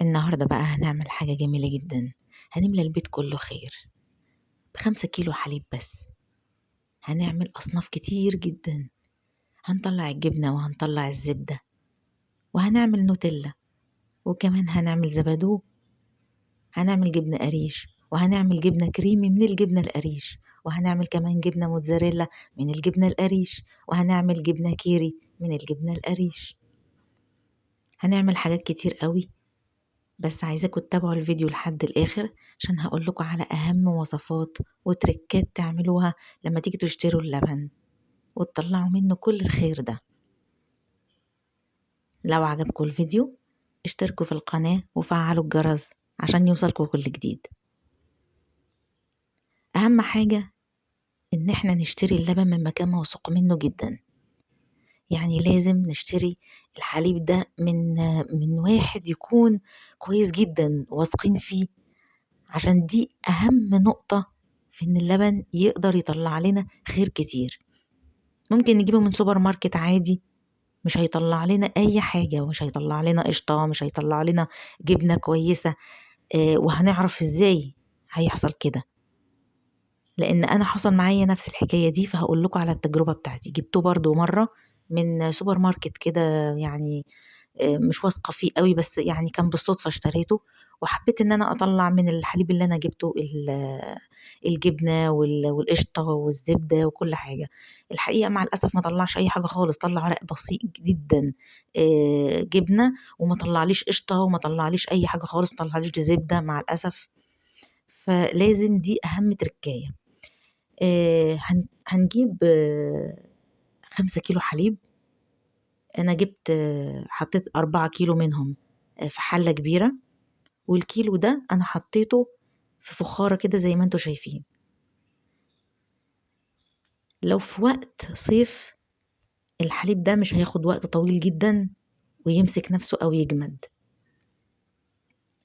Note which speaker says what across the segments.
Speaker 1: النهاردة بقى هنعمل حاجة جميلة جدًا، هنملى البيت كله خير، ب5 كيلو حليب بس، هنعمل أصناف كتير جدًا، هنطلّع الجبنة وهنطلّع الزبدة، وهنعمل نوتيلا، وكمان هنعمل زبادو، هنعمل جبنة قريش، وهنعمل جبنة كريمي من الجبنة القريش، وهنعمل كمان جبنة موتزاريلا من الجبنة القريش، وهنعمل جبنة كيري من الجبنة القريش. هنعمل حاجات كتير أوي، بس عايزاكم تتابعوا الفيديو لحد الآخر عشان هاقول لكم على أهم وصفات وتريكات تعملوها لما تيجوا تشتروا اللبن وتطلعوا منه كل الخير ده. لو عجبكم الفيديو اشتركوا في القناة وفعلوا الجرس عشان يوصلكم كل جديد. أهم حاجة إن احنا نشتري اللبن من مكان موثوق منه جدا، يعني لازم نشتري الحليب ده من واحد يكون كويس جدا واثقين فيه، عشان دي أهم نقطة في إن اللبن يقدر يطلع لنا خير كتير. ممكن نجيبه من سوبر ماركت عادي مش هيطلع لنا أي حاجة، ومش هيطلع لنا قشطة، مش هيطلع لنا جبنة كويسة. وهنعرف إزاي هيحصل كده، لأن أنا حصل معايا نفس الحكاية دي، فهقول لكم على التجربة بتاعتي. جبته برضو مرة من سوبر ماركت كده، يعني مش واثقة فيه قوي، بس يعني كان بالصدفة اشتريته، وحبيت ان انا اطلع من الحليب اللي انا جبته الجبنة والقشطة والزبدة وكل حاجة. الحقيقة مع الأسف ما طلعش اي حاجة خالص، طلع ورق بسيط جدا جبنة، وما طلعليش قشطة، وما طلعليش اي حاجة خالص، ما طلعليش زبدة مع الأسف. فلازم دي اهم تركاية. هنجيب 5 كيلو حليب. أنا جبت حطيت 4 كيلو منهم في حلة كبيرة، والكيلو ده أنا حطيته في فخارة كده زي ما انتوا شايفين. لو في وقت صيف الحليب ده مش هياخد وقت طويل جدا ويمسك نفسه أو يجمد،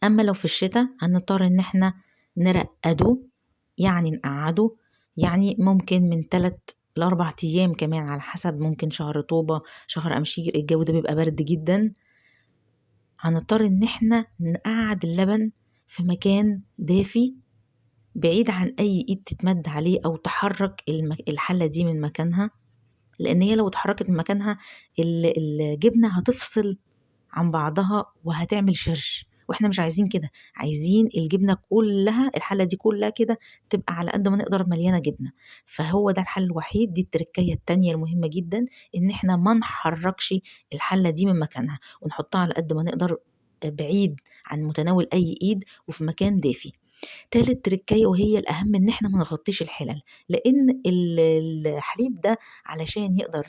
Speaker 1: أما لو في الشتاء هنضطر إن احنا نرقده، يعني نقعده، يعني ممكن من 3 ل4 أيام كمان على حسب، ممكن شهر طوبة شهر أمشير الجو ده بيبقى برد جدا. هنضطر إن احنا نقعد اللبن في مكان دافي بعيد عن أي إيد تتمد عليه أو تحرك الحلة دي من مكانها، لأن هي لو اتحركت من مكانها الجبنة هتفصل عن بعضها وهتعمل شرش، واحنا مش عايزين كده، عايزين الجبنة كلها، الحلة دي كلها كده تبقى على قد ما نقدر مليانة جبنة. فهو ده الحل الوحيد. دي التركية التانية المهمة جدا، ان احنا ما نحركش الحلة دي من مكانها، ونحطها على قد ما نقدر بعيد عن متناول أي إيد وفي مكان دافي. تالت تركاية وهي الأهم، إن إحنا ما نغطيش الحلل، لأن الحليب ده علشان يقدر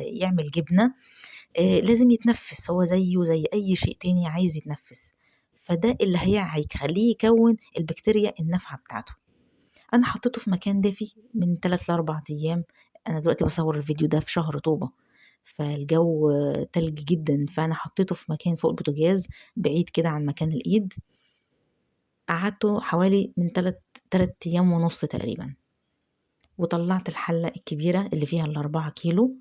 Speaker 1: يعمل جبنة لازم يتنفس، هو زيه زي أي شيء تاني عايز يتنفس، فده اللي هيخليه يكون البكتيريا النافعة بتاعته. أنا حطيته في مكان دافي من 3 ل4 أيام. أنا دلوقتي بصور الفيديو ده في شهر طوبة، فالجو تلج جدا، فأنا حطيته في مكان فوق البوتاجاز بعيد كده عن مكان الإيد. قعدته حوالي من 3 أيام ونص تقريبا، وطلعت الحلة الكبيرة اللي فيها ال4 كيلو،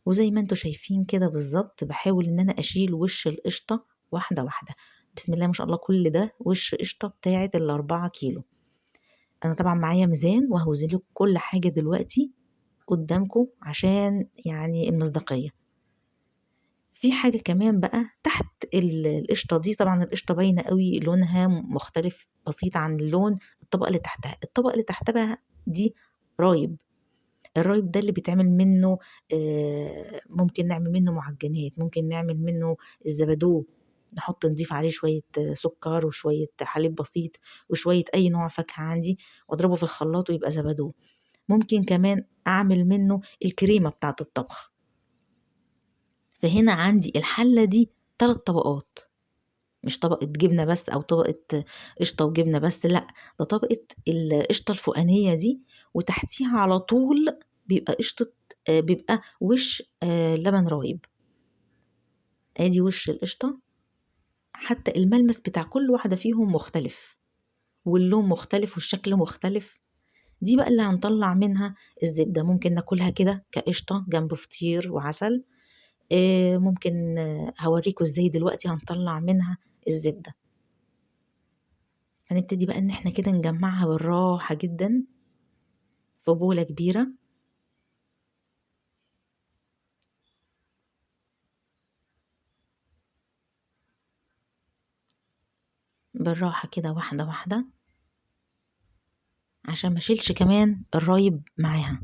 Speaker 1: وزي ما انتوا شايفين كده بالظبط بحاول ان انا اشيل وش القشطة واحدة واحدة. بسم الله ما شاء الله، كل ده وش قشطة بتاعة ال4 كيلو. انا طبعا معايا ميزان وهوزن لكم كل حاجة دلوقتي قدامكم عشان يعني المصداقية. في حاجة كمان بقى تحت القشطة دي، طبعا القشطة باينة قوي لونها مختلف بسيط عن اللون الطبقة اللي تحتها. الطبقة اللي تحتها دي رايب. الرايب ده اللي بيتعمل منه ممكن نعمل منه معجنات، ممكن نعمل منه الزبادو، نضيف عليه شوية سكر وشوية حليب بسيط وشوية أي نوع فاكهة عندي، واضربه في الخلاط ويبقى زبادو. ممكن كمان أعمل منه الكريمة بتاعة الطبخ. فهنا عندي الحلة دي 3 طبقات، مش طبقة جبنة بس أو طبقة قشطة وجبنة بس، لأ، ده طبقة القشطة الفوقانية دي، وتحتيها على طول بيبقى قشطة، بيبقى وش لبن رايب. ادي وش القشطة، حتى الملمس بتاع كل واحدة فيهم مختلف، واللون مختلف والشكل مختلف. دي بقى اللي هنطلع منها الزبدة، ممكن ناكلها كده كقشطة جنب فطير وعسل. ممكن هوريكم ازاي دلوقتي هنطلع منها الزبدة. هنبتدي بقى ان احنا كده نجمعها بالراحة جدا في بولة كبيرة. بالراحة كده واحدة واحدة عشان ما اشيلش كمان الرايب معاها.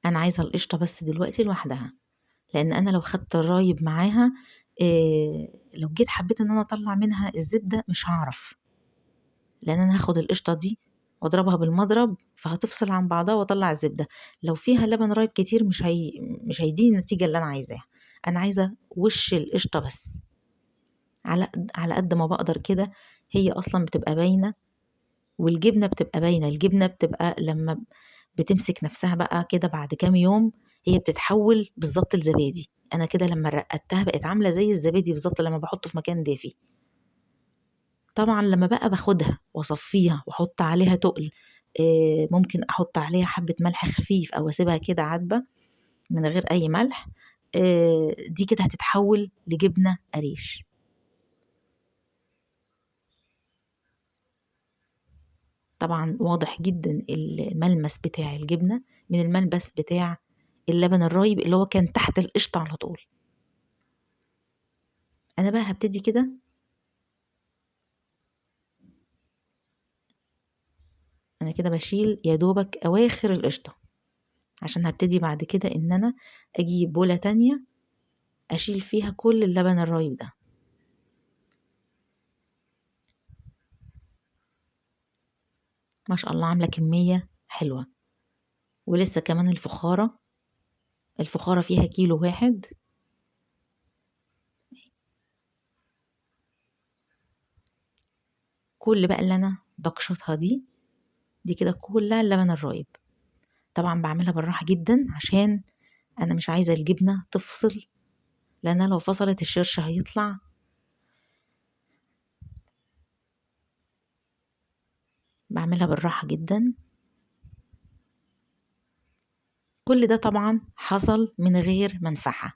Speaker 1: انا عايزة القشطة بس دلوقتي لوحدها، لان انا لو خدت الرايب معاها لو جيت حبيت ان انا اطلع منها الزبدة مش هعرف، لان انا هاخد القشطة دي واضربها بالمضرب فهتفصل عن بعضها واطلع الزبدة. لو فيها لبن رايب كتير مش هيديني النتيجة اللي انا عايزاها. انا عايزة وش القشطة بس، على قد ما بقدر كده. هي اصلا بتبقى باينة، والجبنة بتبقى باينة. الجبنة بتبقى لما بتمسك نفسها بقى كده بعد كام يوم هي بتتحول بالظبط لزبادي. انا كده لما رقدتها بقت عاملة زي الزبادي بالظبط لما بحطه في مكان دافي. طبعا لما بقى باخدها واصفيها واحط عليها تقل، ممكن احط عليها حبة ملح خفيف او اسيبها كده عدبة من غير اي ملح، دي كده هتتحول لجبنة قريش. طبعا واضح جدا الملمس بتاع الجبنة من الملمس بتاع اللبن الرايب اللي هو كان تحت القشطة على طول. انا بقى هبتدي كده انا كده بشيل يا دوبك اواخر القشطة، عشان هبتدي بعد كده ان انا اجيب بولة تانية اشيل فيها كل اللبن الرايب ده. ما شاء الله عاملة كمية حلوة. ولسه كمان الفخارة فيها كيلو واحد. كل بقى اللي انا بقشطها دي كده كلها اللبن الرايب. طبعا بعملها بالراحة جدا عشان انا مش عايزة الجبنة تفصل، لان لو فصلت الشرش هيطلع. بعملها بالراحة جدا. كل ده طبعا حصل من غير منفعة.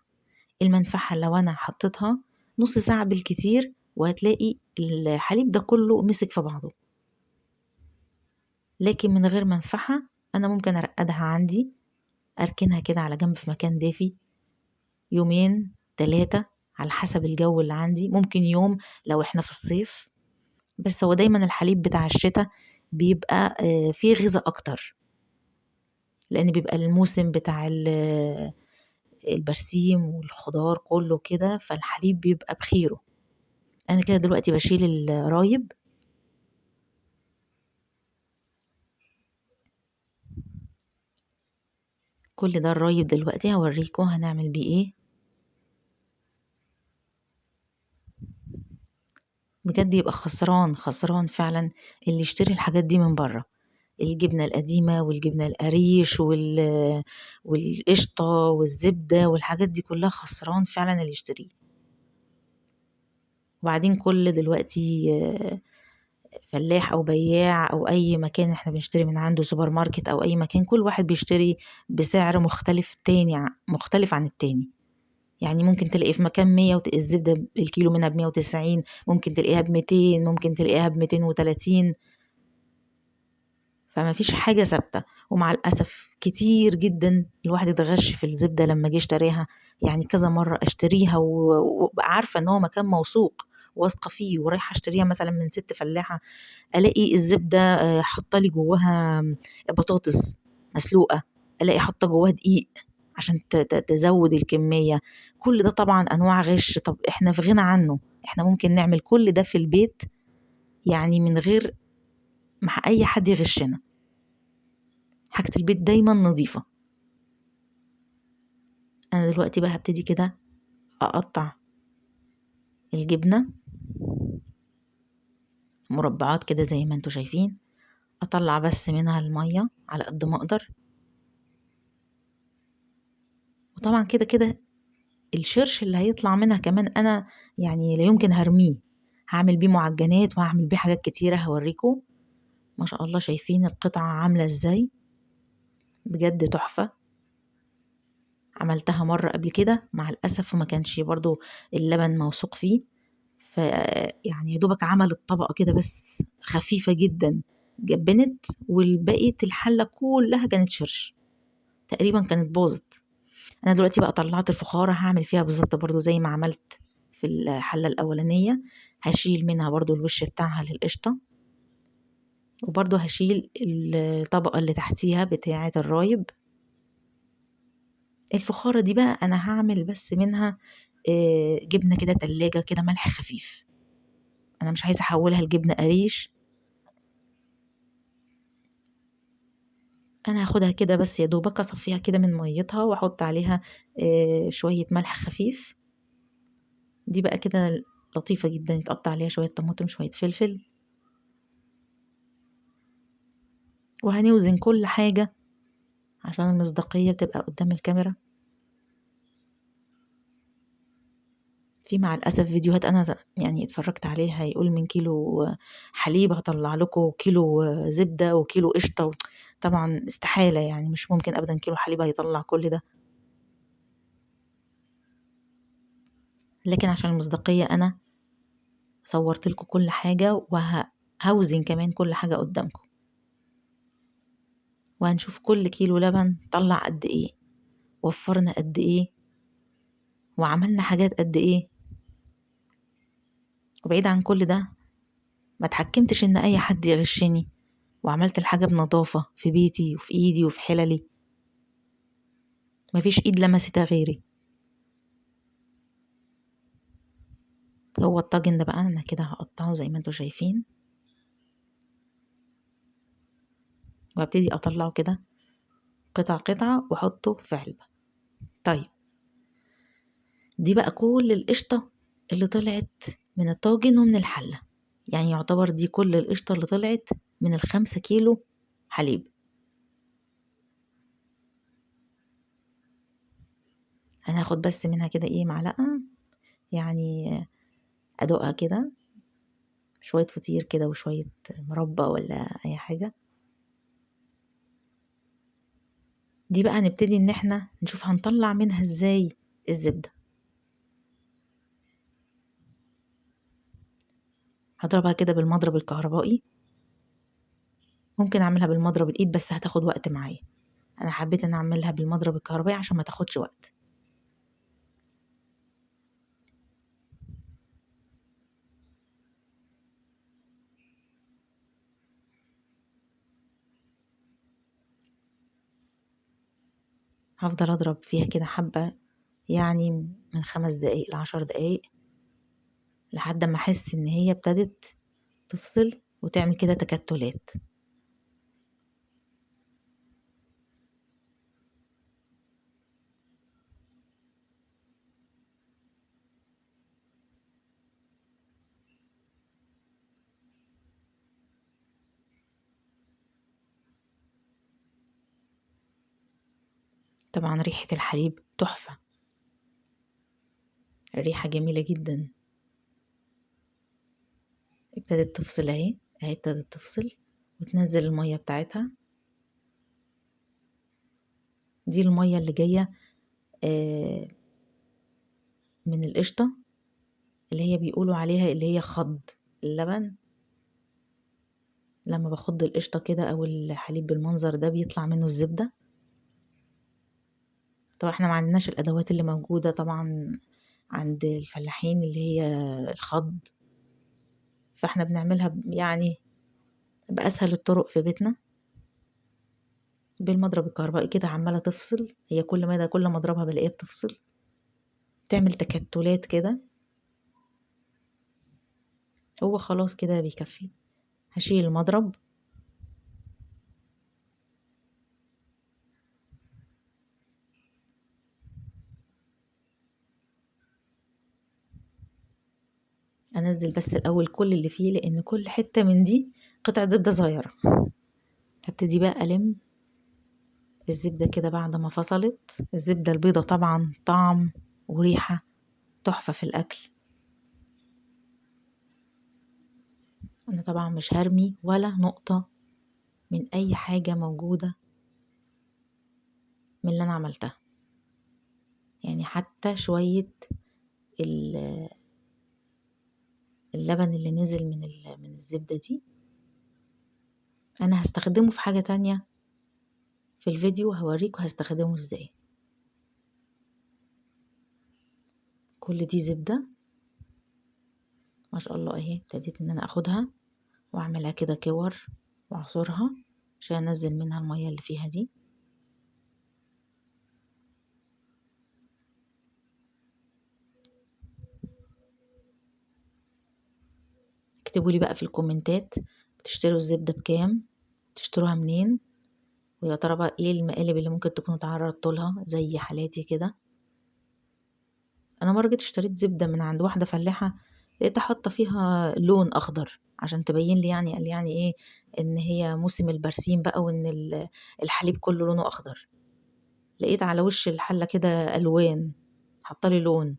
Speaker 1: المنفعة لو انا حطيتها نص ساعة بالكتير وهتلاقي الحليب ده كله مسك في بعضه. لكن من غير منفعة انا ممكن ارقدها عندي، اركنها كده على جنب في مكان دافي يومين 3 على حسب الجو اللي عندي، ممكن يوم لو احنا في الصيف. بس هو دايما الحليب بتاع الشتاء بيبقى فيه غذاء اكتر، لان بيبقى الموسم بتاع البرسيم والخضار كله كده، فالحليب بيبقى بخيره. انا كده دلوقتي بشيل الرايب. كل ده الرايب دلوقتي هوريكم هنعمل بيه ايه. بجد يبقى خسران خسران فعلا اللي يشتري الحاجات دي من بره، الجبنة القديمة والجبنة القريش والقشطة والزبدة والحاجات دي كلها خسران فعلا اللي يشتريه. وبعدين كل دلوقتي فلاح او بياع او اي مكان احنا بنشتري من عنده، سوبر ماركت او اي مكان، كل واحد بيشتري بسعر مختلف مختلف عن التاني. يعني ممكن تلاقي في مكان 100 الزبدة الكيلو منها ب190، ممكن تلاقيها ب200، ممكن تلاقيها ب230. فما فيش حاجة ثابتة. ومع الأسف كتير جدا الواحد اتغش في الزبدة لما جه اشتريها. يعني كذا مرة اشتريها وابقى عارفة ان هو مكان موثوق واثقة فيه ورايحة اشتريها مثلا من ست فلاحة، الاقي الزبدة حاطة لي جواها بطاطس مسلوقة، الاقي حاطة جواها دقيق عشان تزود الكمية. كل ده طبعا انواع غش. طب احنا في غنى عنه، احنا ممكن نعمل كل ده في البيت يعني من غير ما اي حد يغشنا. حاجة البيت دايما نظيفة. انا دلوقتي بقى هبتدي كده اقطع الجبنة مربعات كده زي ما انتوا شايفين، اطلع بس منها المية على قد ما اقدر. وطبعا كده كده الشرش اللي هيطلع منها كمان انا يعني لا يمكن هرميه، هعمل بيه معجنات وهعمل بيه حاجات كتيرة هوريكم. ما شاء الله شايفين القطعة عاملة ازاي، بجد تحفة. عملتها مرة قبل كده مع الأسف وما كانش برضو اللبن موثوق فيه، فيعني يا دوبك عملت طبقة كده بس خفيفة جدا جبنت، والبقية الحلة كلها كانت شرش تقريبا، كانت باظت. أنا دلوقتي بقى طلعت الفخارة هعمل فيها بالظبط برضو زي ما عملت في الحلة الأولانية، هشيل منها برضو الوش بتاعها للقشطة، وبرضو هشيل الطبقة اللي تحتيها بتاعة الرايب. الفخارة دي بقى أنا هعمل بس منها جبنة كده تلاجة كده ملح خفيف، أنا مش عايزة أحولها لجبنة قريش، أنا هاخدها كده بس يا دوبك أصفيها كده من ميتها وأحط عليها شوية ملح خفيف. دي بقى كده لطيفة جدا، يتقطع عليها شوية طماطم شوية فلفل، وهنوزن كل حاجة عشان المصداقية بتبقى قدام الكاميرا. في مع الأسف فيديوهات أنا يعني اتفرجت عليها يقول من كيلو حليب هطلع لكم كيلو زبدة وكيلو قشطة، طبعا استحالة يعني مش ممكن أبدا كيلو حليب هيطلع كل ده، لكن عشان المصداقية أنا صورت لكم كل حاجة وهوزن كمان كل حاجة قدامكم، وهنشوف كل كيلو لبن طلع قد ايه، وفرنا قد ايه، وعملنا حاجات قد ايه. وبعيد عن كل ده ما اتحكمتش ان اي حد يغشني، وعملت الحاجة بنظافة في بيتي وفي ايدي وفي حللي، مفيش ايد لمستها غيري. هو الطاجن ده بقى انا كده هقطعه زي ما انتوا شايفين، وهبتدي اطلعه كده قطع قطعة واحطه في علبة. طيب دي بقى كل القشطة اللي طلعت من الطاجن ومن الحلة، يعني يعتبر دي كل القشطة اللي طلعت من 5 كيلو حليب. انا هاخد بس منها كده ايه معلقة، يعني ادوقها كده شوية فطير كده وشوية مربى ولا اي حاجة. دي بقى نبتدي ان احنا نشوف هنطلع منها ازاي الزبدة. هضربها كده بالمضرب الكهربائي، ممكن اعملها بالمضرب الايد بس هتاخد وقت معايا، انا حبيت ان اعملها بالمضرب الكهربائي عشان ما تاخدش وقت. هفضل اضرب فيها كده حبة، يعني من 5 دقايق ل10 دقايق لحد ما احس ان هي ابتدت تفصل وتعمل كده تكتلات. طبعا ريحة الحليب تحفة، الريحة جميلة جدا. ابتدت تفصل اهي ابتدت تفصل وتنزل المية بتاعتها، دي المية اللي جاية من القشطة اللي هي بيقولوا عليها اللي هي خض اللبن. لما بخض القشطة كده او الحليب بالمنظر ده بيطلع منه الزبدة. طبعا احنا ما عندناش الادوات اللي موجودة طبعا عند الفلاحين اللي هي الخض، فاحنا بنعملها يعني بأسهل الطرق في بيتنا بالمضرب الكهربائي كده، عمالة تفصل هي كل ما اضربها بلاقيها بتفصل تعمل تكتلات كده. هو خلاص كده بيكفي، هشيل المضرب انزل بس الاول كل اللي فيه، لان كل حتة من دي قطعة زبدة صغيرة. هبتدي بقى الم الزبدة كده بعد ما فصلت. الزبدة البيضة طبعا طعم وريحة تحفة في الاكل. انا طبعا مش هرمي ولا نقطة من اي حاجة موجودة من اللي انا عملتها. يعني حتى شوية اللبن اللي نزل من الزبدة دي انا هستخدمه في حاجة تانية في الفيديو، هوريكم هستخدمه ازاي. كل دي زبدة ما شاء الله اهي، ابتديت ان انا اخدها واعملها كده كور واعصرها عشان انزل منها المية اللي فيها دي. اكتبوا لي بقى في الكومنتات بتشتروا الزبدة بكام، تشتروها منين، ويا ترى بقى ايه المقالب اللي ممكن تكونوا تعرضتوا لها زي حالاتي كده. انا مرة جيت اشتريت زبدة من عند واحدة فلاحة، لقيتها حاطة فيها لون اخضر عشان تبين لي، يعني قال لي يعني ايه، ان هي موسم البرسيم بقى، وان الحليب كله لونه اخضر. لقيت على وش الحلة كده الوان، حاطالي لون.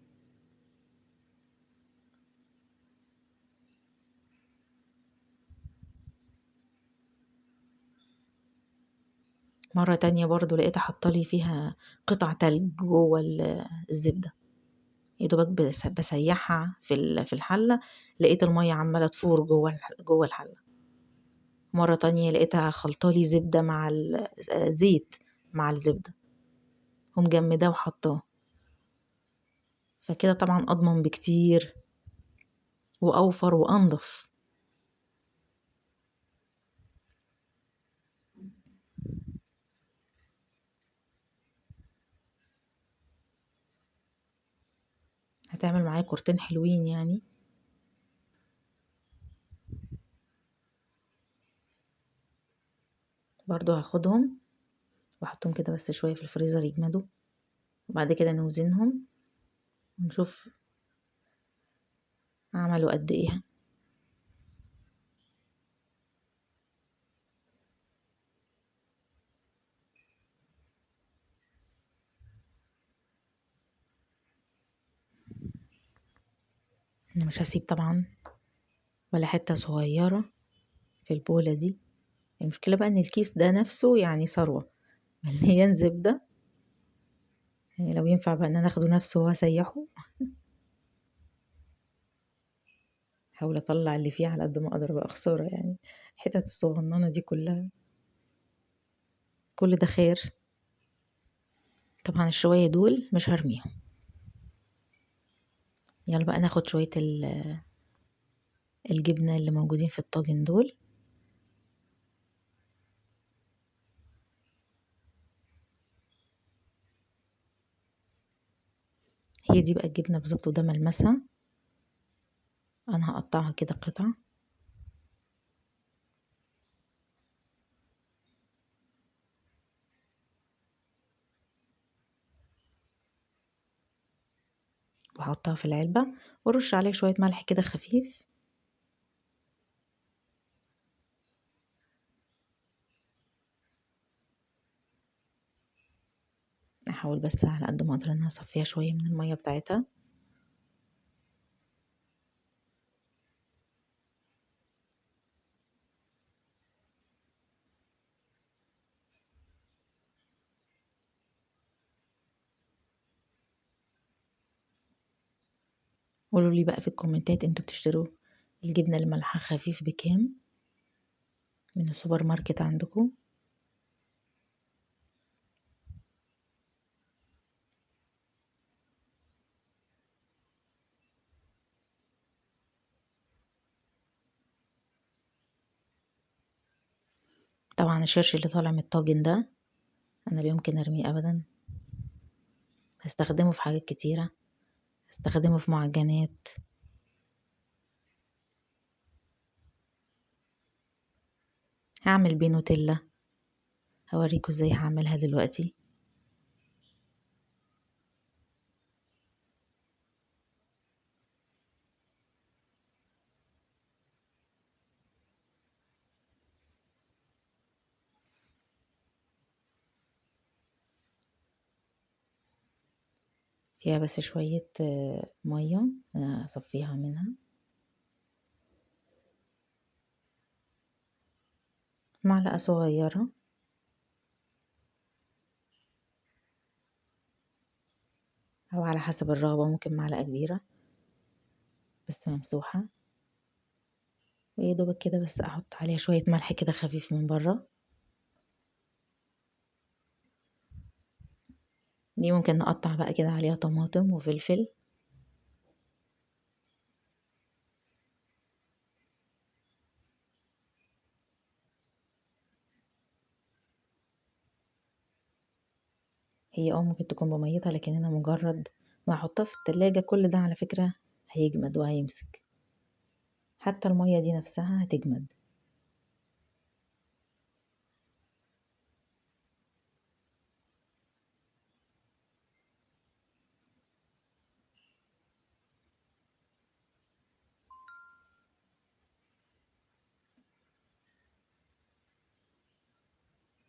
Speaker 1: مرة تانية برضو لقيتها حاطالي فيها قطع تلج جوه الزبدة، يا دوبك بسيحها في الحلة، لقيت المية عمالة تفور جوه الحلة. مرة تانية لقيتها خلطالي زبدة مع زيت مع الزبدة ومجمداه وحطاه. فكده طبعا أضمن بكتير وأوفر وأنضف. هتعمل معايا كورتين حلوين يعني. برضو هاخدهم واحطهم كده بس شوية في الفريزر يجمدوا، وبعد كده نوزنهم ونشوف عملوا قد ايه. انا مش هسيب طبعا ولا حتة صغيرة في البولة دي. المشكلة بقى ان الكيس ده نفسه يعني ثروة مليان زبدة، يعني لو ينفع بقى ان انا اخده نفسه واسيحه. احاول اطلع اللي فيه على قد ما اقدر بقى، خسارة يعني الحتت الصغننة دي كلها، كل ده خير. طبعا الشوية دول مش هرميهم. يلا بقى ناخد شوية الجبنة اللي موجودين في الطاجن دول. هي دي بقى الجبنة بالظبط وده ملمسها. انا هقطعها كده قطع، واحطها في العلبة وارش عليه شوية ملح كده خفيف. احاول بس على قد ما اقدر انها اصفيها شوية من المية بتاعتها. قولوا لي بقى في الكومنتات انتوا بتشتروا الجبنة اللي ملحها خفيف بكام من السوبر ماركت عندكم. طبعا الشرش اللي طالع من الطاجن ده انا لا يمكن ارميه ابدا، هستخدمه في حاجات كتيرة، هستخدمه في معجنات. هعمل بيه نوتيلا، هوريكم ازاي هعملها دلوقتي. فيها بس شوية مية اصفيها منها، معلقة أو على حسب الرغبة ممكن معلقة كبيرة بس ممسوحة، ويا دوبك كده بس أحط عليها شوية ملح كده خفيف من برّه. دي ممكن نقطّع بقى كده عليها طماطم وفلفل. هي ممكن تكون بميتها، لكن أنا مجرد ما أحطها في التلاجة كل ده على فكرة هيجمد وهيمسك، حتى المية دي نفسها هتجمد.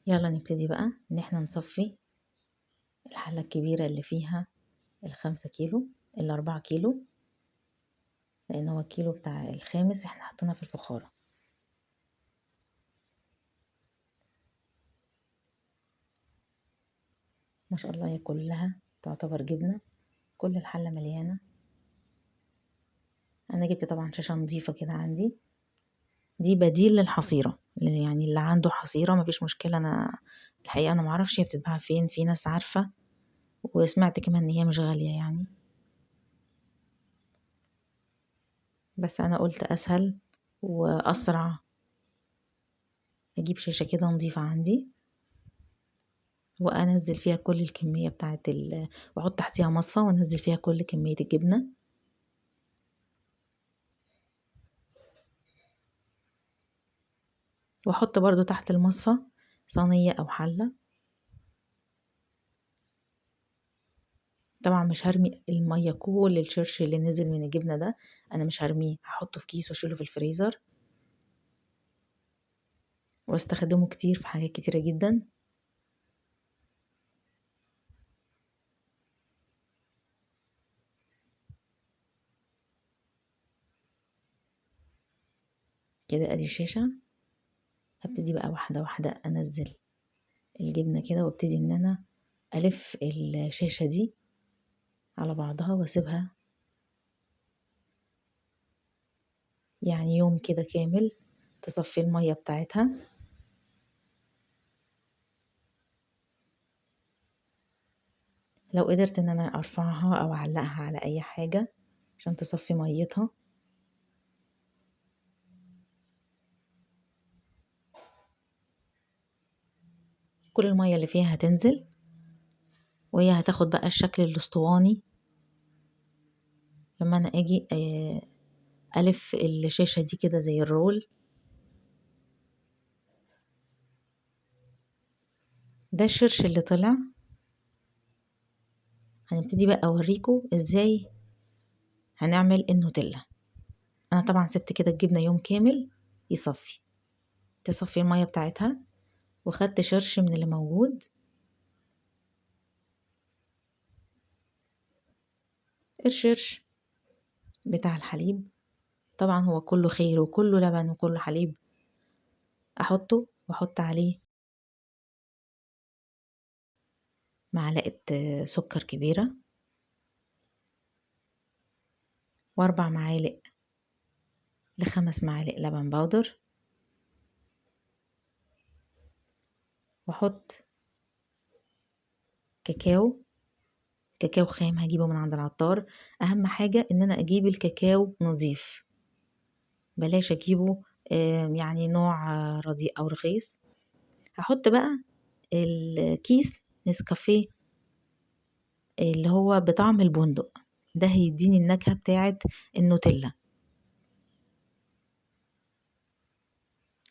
Speaker 1: يلا نبتدي بقى إن احنا نصفي الحلة الكبيرة اللي فيها ال5 كيلو، ال4 كيلو، لأن هو الكيلو بتاع الخامس احنا حطينا في الفخارة. ما شاء الله هي كلها تعتبر جبنة، كل الحلة مليانة. أنا جبت طبعا شاشة نظيفة كده عندي، دي بديل للحصيرة، يعني اللي عنده حصيرة مفيش مشكلة. أنا الحقيقة أنا معرفش هي بتتباع فين، في ناس عارفة وسمعت كمان إن هي مش غالية يعني، بس أنا قلت أسهل وأسرع أجيب شاشة كده نظيفة عندي وأنزل فيها كل الكمية بتاعة وأحط تحتيها مصفى وأنزل فيها كل كمية الجبنة. وأحط برضو تحت المصفى صينية أو حلة. طبعا مش هرمي المية، كل الشرش اللي نزل من الجبنة ده أنا مش هرميه، هحطه في كيس وأشيله في الفريزر واستخدمه كتير في حاجات كتيرة جدا. كده ادي الشاشة. هبتدي بقى واحدة واحدة انزل الجبنة كده وابتدي ان انا الف الشاشة دي على بعضها واسيبها يعني يوم كده كامل تصفي المية بتاعتها. لو قدرت ان انا ارفعها او اعلقها على اي حاجة عشان تصفي ميتها. كل المية اللي فيها هتنزل وهي هتاخد بقى الشكل الاسطواني لما انا اجي الف الشاشة دي كده زي الرول. ده الشرش اللي طلع. هنبتدي بقى اوريكم ازاي هنعمل النوتيلا. انا طبعا سبت كده الجبنة يوم كامل تصفي المية بتاعتها، وخدت شرش من اللي موجود. الشرش بتاع الحليب طبعا هو كله خير وكله لبن وكله حليب، احطه واحط عليه معلقة سكر كبيرة و4 معالق ل5 معالق لبن بودر، واحط كاكاو خام هجيبه من عند العطار. اهم حاجة ان انا اجيب الكاكاو نظيف، بلاش اجيبه يعني نوع رديء او رخيص. هحط بقى الكيس نسكافيه اللي هو بطعم البندق، ده هيديني النكهة بتاعة النوتيلا.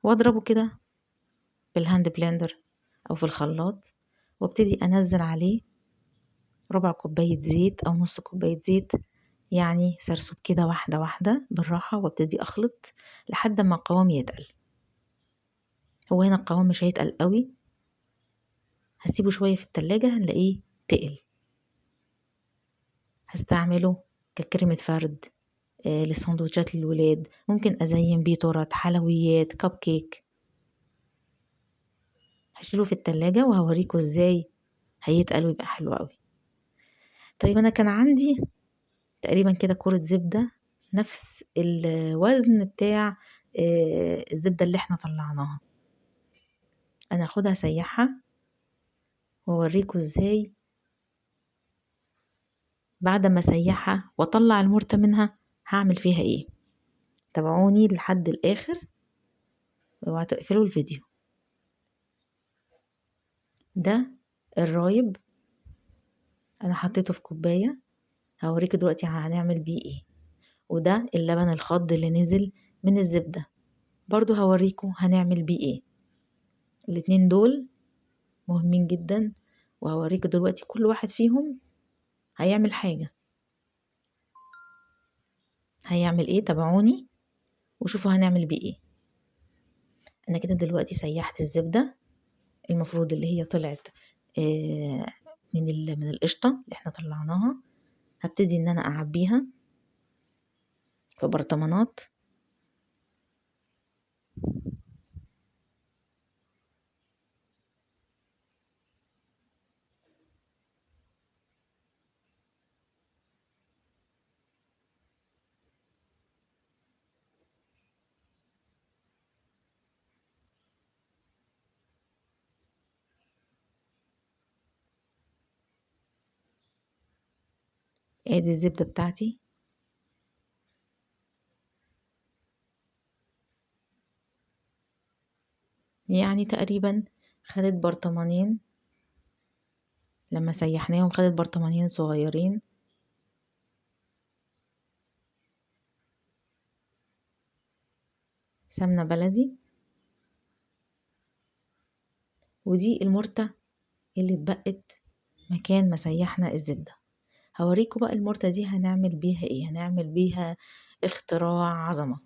Speaker 1: واضربه كده بالهاند بلندر او في الخلاط، وابتدي انزل عليه ربع كوباية زيت او نص كوباية زيت، يعني سرسوب كده واحدة واحدة بالراحة، وابتدي اخلط لحد ما القوام يتقل. هو هنا القوام مش هيتقل قوي، هسيبه شوية في التلاجة هنلاقيه تقل. هستعمله ككريمة فرد لسندوتشات للولاد، ممكن ازين بيه تورت، حلويات، كب كيك. هشيله في التلاجة وهوريكم ازاي هيتقل ويبقى حلو قوي. طيب أنا كان عندي تقريبا كده كرة زبدة نفس الوزن بتاع الزبدة اللي احنا طلعناها. أنا هاخدها أسيحها وأوريكم ازاي بعد ما أسيحها وأطلع المرتة منها هعمل فيها ايه. تابعوني لحد الآخر واوعوا تقفلوا الفيديو. ده الرايب أنا حطيته في كوباية، هوريكم دلوقتي هنعمل بيه ايه. وده اللبن الخض اللي نزل من الزبدة، برضو هوريكم هنعمل بيه ايه. الاتنين دول مهمين جدا، وهوريكم دلوقتي كل واحد فيهم هيعمل حاجة. هيعمل ايه؟ تابعوني وشوفوا هنعمل بيه ايه. انا كده دلوقتي سيحت الزبدة، المفروض اللي هي طلعت من القشطة اللي احنا طلعناها. هبتدي ان انا اعبيها في برطمانات. ادي الزبدة بتاعتي، يعني تقريبا خدت برطمانين، لما سيحناهم خدت برطمانين صغيرين. سمنة بلدي، ودي المرتة اللي اتبقت مكان ما سيحنا الزبدة. هوريكم بقى المرتة دي هنعمل بيها ايه. هنعمل بيها اختراع عظمة.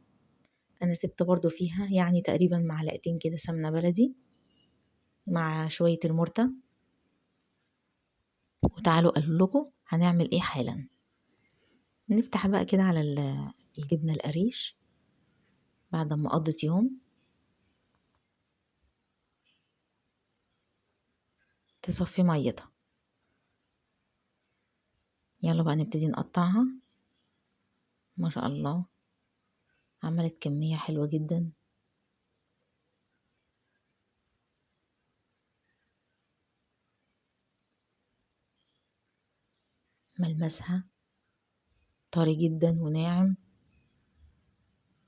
Speaker 1: انا سبت برضو فيها يعني تقريبا معلقتين كده سمنة بلدي مع شوية المرتة. وتعالوا اقولكم هنعمل ايه حالا. نفتح بقى كده على الجبنة القريش بعد ما قضت يوم تصفي ميتها. يلا بقى نبتدي نقطعها. ما شاء الله عملت كمية حلوة جدا. ملمسها طري جدا وناعم،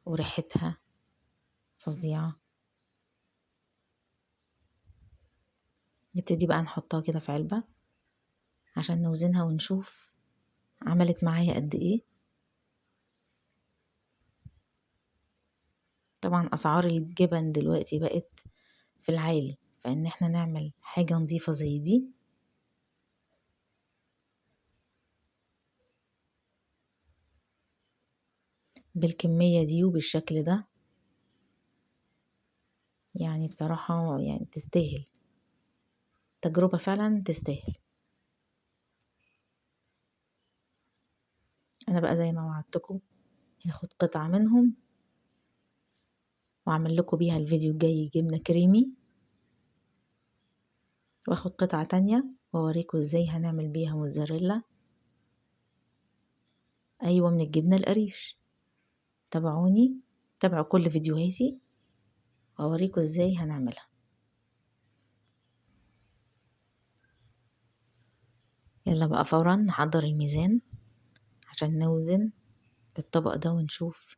Speaker 1: وريحتها فظيعة. نبتدي بقى نحطها كده في علبة عشان نوزنها ونشوف عملت معايا قد ايه. طبعا اسعار الجبن دلوقتي بقت في العالي، فان احنا نعمل حاجة نظيفة زي دي بالكمية دي وبالشكل ده يعني بصراحة يعني تستاهل، تجربة فعلا تستاهل. انا بقى زي ما وعدتكم هاخد قطعة منهم واعمل لكم بيها الفيديو الجاي جبنة كريمي، واخد قطعة تانية واوريكم ازاي هنعمل بيها موتزاريلا، ايوه من الجبنة القريش. تابعوني، تابعوا كل فيديوهاتي واوريكم ازاي هنعملها. يلا بقى فورا نحضر الميزان عشان نوزن الطبق ده ونشوف.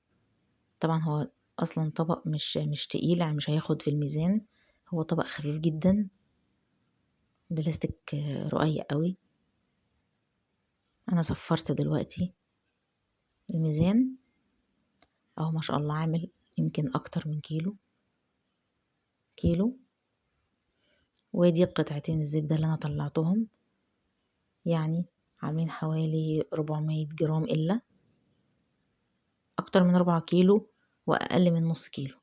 Speaker 1: طبعا هو اصلا طبق مش تقيل، يعني مش هياخد في الميزان، هو طبق خفيف جدا بلاستيك رقيق قوي. انا صفرت دلوقتي الميزان اهو، ما شاء الله عامل يمكن اكتر من كيلو. ودي قطعتين الزبدة اللي انا طلعتهم، يعني عاملين حوالي 400 جرام، الا اكتر من 4 كيلو واقل من نص كيلو.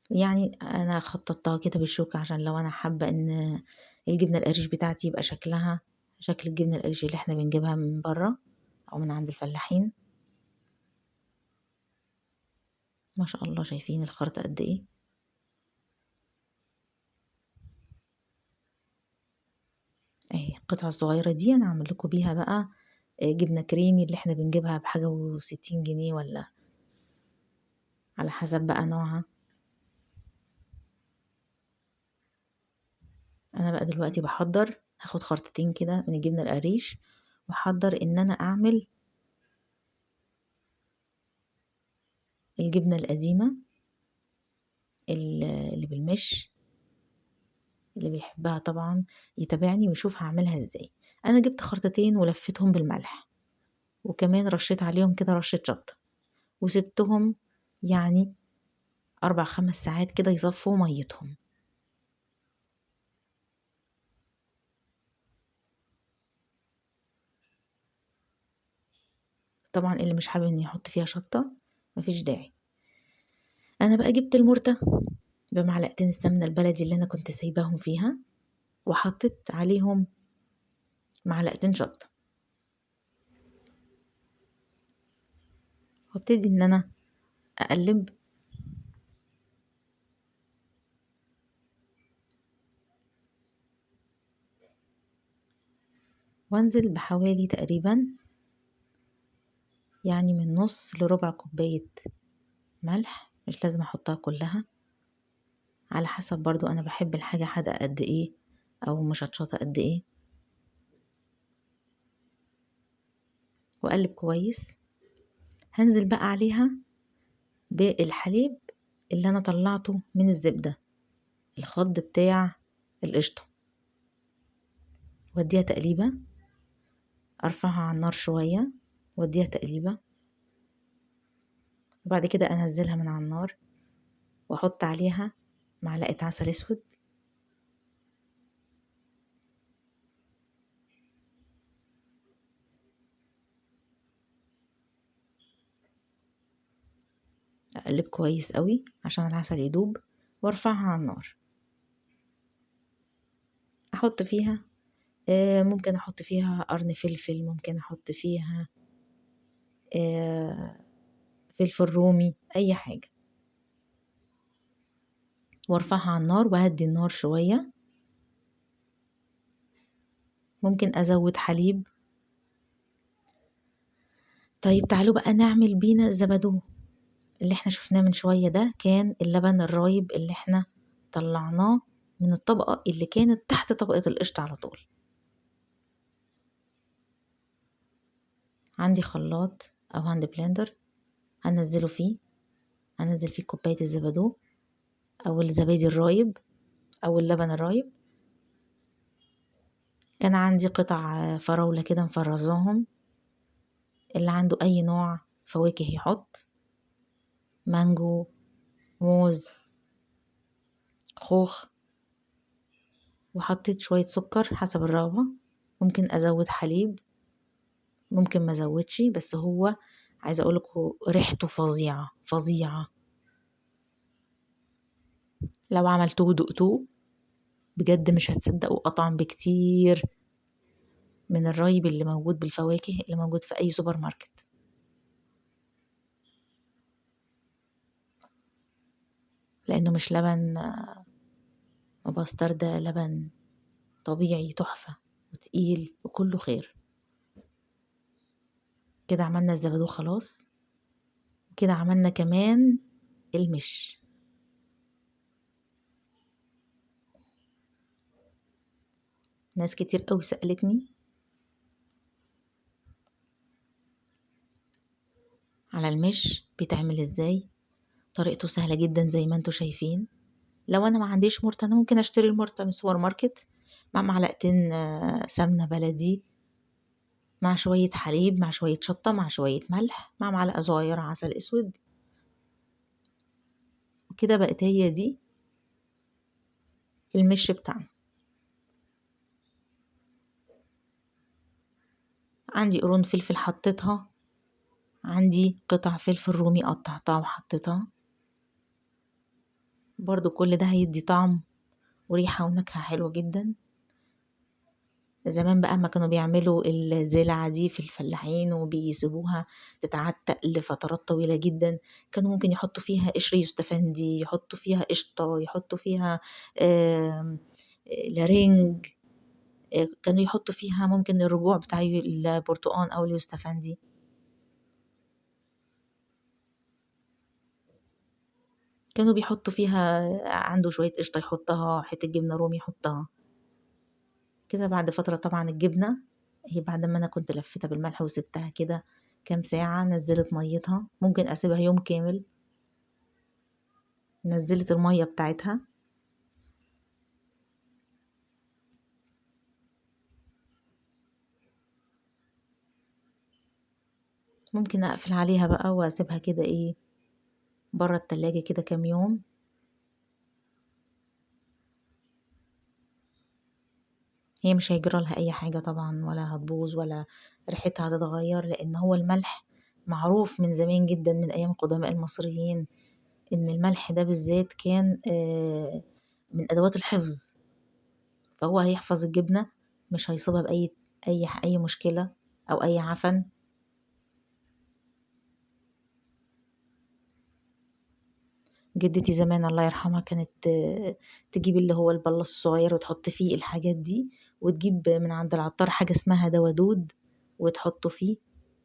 Speaker 1: يعني انا خططتها كده بالشوكة عشان لو انا حابة ان الجبنة القريش بتاعتي يبقى شكلها شكل الجبنة القريش اللي احنا بنجيبها من بره او من عند الفلاحين. ما شاء الله شايفين الخرطة قد ايه. اهي القطعة الصغيرة دي أنا هاعمل لكم بيها بقى جبنة كريمي اللي إحنا بنجيبها بحاجة و60 جنيه والّا على حسب بقى نوعها. أنا بقى دلوقتي هاخد خرطتين كده من الجبنة القريش، وأحضّر إن أنا أعمل الجبنة القديمة اللي بالمِش، اللي بيحبها طبعًا يتابعني ويشوف هاعملها إزاي. أنا جِبت خرطتين ولفّيتهم بالملح، وكمان رشّيت عليهم كده رشّة شطة، وسِبتهم يعني 4، 5 ساعات كده يصفّوا مَيّتهم. طبعًا اللي مش حابب إن يحط فيها شطة ما فيش داعي. أنا بقى جِبت المُرتة بمعلقتين السمنة البلدي اللي أنا كنت سايباهم فيها، وحطيت عليهم معلقتين شطة، وابتدي إن أنا أقلّب وأنزل بحوالي تقريبًا يعني من نُص لربع كوباية ملح، مش لازم أحطها كلها، على حسب برضه أنا باحب الحاجة حادقة قد إيه أو مشطشطة قد إيه، وأقلّب كويس. هانزل بقى عليها بالحليب اللي أنا طلّعته من الزبدة، الخَض بتاع القشطة، وأدّيها تقليبة، أرفعها على النار شوية وأدّيها تقليبة، وبعد كده أنزّلها من على النار وأحط عليها معلقة عسل أسود، أقلّب كويس أوي عشان العسل يدوب، وأرفعها على النار. أحط فيها ممكن أحط فيها قرن فلفل، ممكن أحط فيها آآ فلفل رومي، أي حاجة، وأرفعها على النار وأهدّي النار شوية. ممكن أزوّد حليب. طيب تعالوا بقى نعمل بينا الزبادو، اللي إحنا شُفناه من شوية ده كان اللبن الرايب اللي إحنا طلّعناه من الطبقة اللي كانت تحت طبقة القشطة على طول. عندي خلاط أو hand blender هانزّل فيه كوباية الزبادو أو الزبادي الرايب أو اللبن الرايب. كان عندي قطع فراولة كده مفرّزاهم، اللي عنده أي نوع فواكه يحط، مانجو، موز، خوخ، وحطيت شوية سكر حسب الرغبة، ممكن أزوّد حليب، ممكن ما أزوّدش، بس هو عايزة أقول لكم ريحته فظيعة، فظيعة. لو عملتوه ودقتوه بجد مش هتصدقوا أطعم بكتير من الرايب اللي موجود بالفواكه اللي موجود في أي سوبر ماركت. لأنه مش لبن مبستر، ده لبن طبيعي تحفة وتقيل وكله خير. كده عملنا الزبادو خلاص، كده عملنا كمان المش. ناس كتير قوي سألتني على المش بيتعمل ازاي. طريقته سهلة جدا زي ما انتوا شايفين. لو انا ما عنديش مرتة انا ممكن اشتري المرتة من السوبر ماركت مع معلقتين سمنة بلدي، مع شوية حليب، مع شوية شطة، مع شوية ملح، مع معلقة صغيرة عسل اسود، وكده بقت هي دي المش بتاعنا. عندي قرون فلفل حطيتها، عندي قطع فلفل رومي قطعتها وحطيتها، برضو كل ده هيدي طعم وريحة ونكهة حلوة جدا. زمان بقى ما كانوا بيعملوا الزلعة دي في الفلاحين وبيسيبوها تتعتق لفترات طويلة جدا، كانوا ممكن يحطوا فيها قشر يوستفندي، يحطوا فيها قشطة، يحطوا فيها لارنج، كانوا يحطوا فيها ممكن الرجوع بتاع البرتقان أو اليوستفندي. كانوا بيحطوا فيها عنده شوية قشطة يحطها، حتة جبنة رومي يحطها. كده بعد فترة طبعًا الجبنة هي بعد ما أنا كنت لفيتها بالملح وسِبتها كده كام ساعة نزّلت مَيّتها، ممكن أسيبها يوم كامل، نزّلت المَيّة بتاعتها. ممكن أقفل عليها بقى وأسيبها كده برّه التلاجة كده كام يوم. هي مش هيجرى لها أي حاجة طبعًا ولا هتبوظ ولا ريحتها هتتغيّر، لإن هو الملح معروف من زمان جدًا من أيام قدماء المصريين، إن الملح ده بالذات كان من أدوات الحفظ، فهو هيحفظ الجبنة، مش هيصيبها بأي أي مشكلة أو أي عفن. جدتي زمان الله يرحمها كانت تجيب اللي هو البلاص الصغير وتحط فيه الحاجات دي، وتجيب من عند العطار حاجة اسمها دوا دود وتحطه فيه،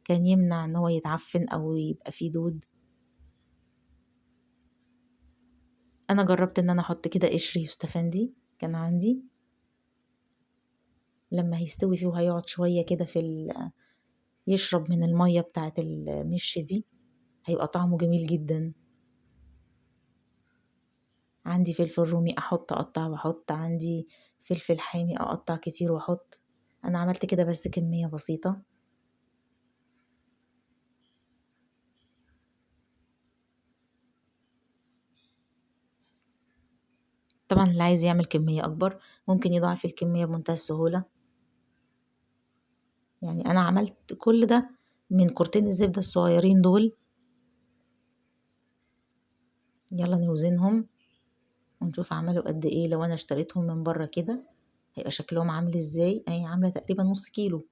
Speaker 1: كان يمنع إن هو يتعفن أو يبقى فيه دود. أنا جربت إن أنا أحط كده قشر يوستفندي كان عندي، لما هيستوي فيه وهيقعد شوية كده يشرب من المية بتاعة المش دي هيبقى طعمه جميل جدا. عندي فلفل رومي أقطع وأحط، عندي فلفل حامي أقطع كتير وأحط. أنا عملت كده بس كمية بسيطة. طبعا اللي عايز يعمل كمية أكبر ممكن يضاعف الكمية بمنتهى السهولة. يعني أنا عملت كل ده من كورتين الزبدة الصغيرين دول. يلا نوزنهم ونشوف عملوا قد ايه. لو أنا اشتريتهم من بره كده هيبقى شكلهم عامل ازاي. اهي عاملة تقريبا نص كيلو.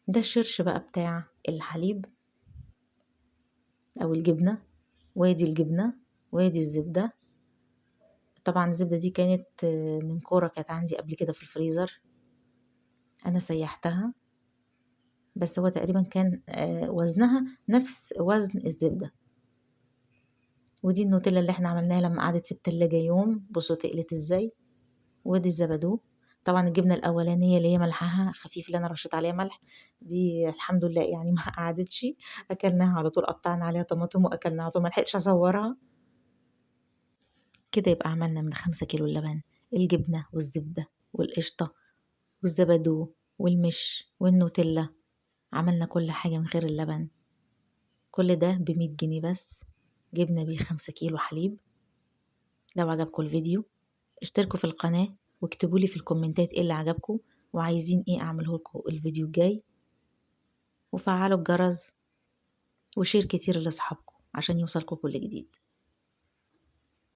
Speaker 1: ده الشرش بقى بتاع الحليب أو الجبنة، وادي الجبنة وادي الزبدة. طبعا الزبدة دي كانت من كورة كانت عندي قبل كده في الفريزر، أنا سيحتها، بس هو تقريبا كان وزنها نفس وزن الزبدة. ودي النوتيلا اللي احنا عملناها لما قعدت في التلاجة يوم، بصوا تقلت ازاي. ودي الزبادو. طبعا الجبنة الأولانية اللي هي ملحها خفيف اللي أنا رشيت عليها ملح دي الحمد لله يعني ما قعدتش، أكلناها على طول، قطعنا عليها طماطم وأكلناها على طول، ملحقتش أصورها. كده يبقى عملنا من 5 كيلو اللبن الجبنة والزبدة والقشطة والزبادو والمش والنوتيلا. عملنا كل حاجة من غير اللبن. كل ده ب100 جنيه بس، جبنا بيه 5 كيلو حليب. لو عجبكم الفيديو اشتركوا في القناة واكتبولي في الكومنتات ايه اللي عجبكم وعايزين ايه اعمله لكم الفيديو الجاي، وفعلوا الجرس وشير كتير لاصحابكم عشان يوصلكم كل جديد.